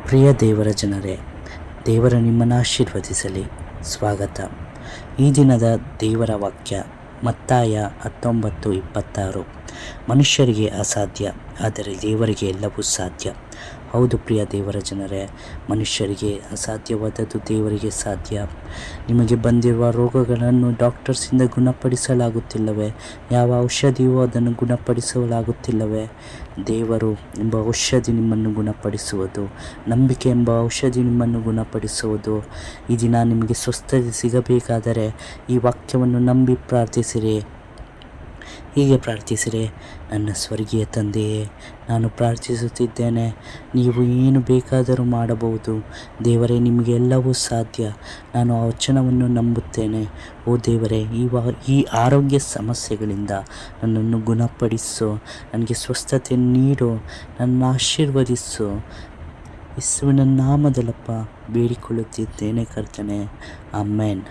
ಪ್ರಿಯ ದೇವರ ಜನರೇ, ದೇವರ ನಿಮ್ಮನ್ನು ಆಶೀರ್ವದಿಸಲಿ. ಸ್ವಾಗತ. ಈ ದಿನದ ದೇವರ ವಾಕ್ಯ ಮತ್ತಾಯ 19:26. ಮನುಷ್ಯರಿಗೆ ಅಸಾಧ್ಯ, ಆದರೆ ದೇವರಿಗೆ ಎಲ್ಲವೂ ಸಾಧ್ಯ. ಹೌದು ಪ್ರಿಯ ದೇವರ ಜನರೇ, ಮನುಷ್ಯರಿಗೆ ಅಸಾಧ್ಯವಾದದ್ದು ದೇವರಿಗೆ ಸಾಧ್ಯ. ನಿಮಗೆ ಬಂದಿರುವ ರೋಗಗಳನ್ನು ಡಾಕ್ಟರ್ಸಿಂದ ಗುಣಪಡಿಸಲಾಗುತ್ತಿಲ್ಲವೇ? ಯಾವ ಔಷಧಿಯೂ ಅದನ್ನು ಗುಣಪಡಿಸಲಾಗುತ್ತಿಲ್ಲವೇ? ದೇವರು ಎಂಬ ಔಷಧಿ ನಿಮ್ಮನ್ನು ಗುಣಪಡಿಸುವುದು, ನಂಬಿಕೆ ಎಂಬ ಔಷಧಿ ನಿಮ್ಮನ್ನು ಗುಣಪಡಿಸುವುದು. ಈ ದಿನ ನಿಮಗೆ ಸ್ವಸ್ಥತೆ ಸಿಗಬೇಕಾದರೆ ಈ ವಾಕ್ಯವನ್ನು ನಂಬಿ ಪ್ರಾರ್ಥಿಸಿರಿ. ಹೀಗೆ ಪ್ರಾರ್ಥಿಸಿರಿ: ನನ್ನ ಸ್ವರ್ಗೀಯ ತಂದೆಯೇ, ನಾನು ಪ್ರಾರ್ಥಿಸುತ್ತಿದ್ದೇನೆ, ನೀವು ಏನು ಬೇಕಾದರೂ ಮಾಡಬಹುದು. ದೇವರೇ, ನಿಮಗೆ ಎಲ್ಲವೂ ಸಾಧ್ಯ. ನಾನು ಆ ವಚನವನ್ನು ನಂಬುತ್ತೇನೆ. ಓ ದೇವರೇ, ಈ ಆರೋಗ್ಯ ಸಮಸ್ಯೆಗಳಿಂದ ನನ್ನನ್ನು ಗುಣಪಡಿಸು, ನನಗೆ ಸ್ವಸ್ಥತೆ ನೀಡು, ನನ್ನ ಆಶೀರ್ವದಿಸು. ಯೇಸುವಿನ ನಾಮದಲ್ಲಪ್ಪ ಬೇಡಿಕೊಳ್ಳುತ್ತಿದ್ದೇನೆ ಕರ್ತನೇ. ಆಮೆನ್.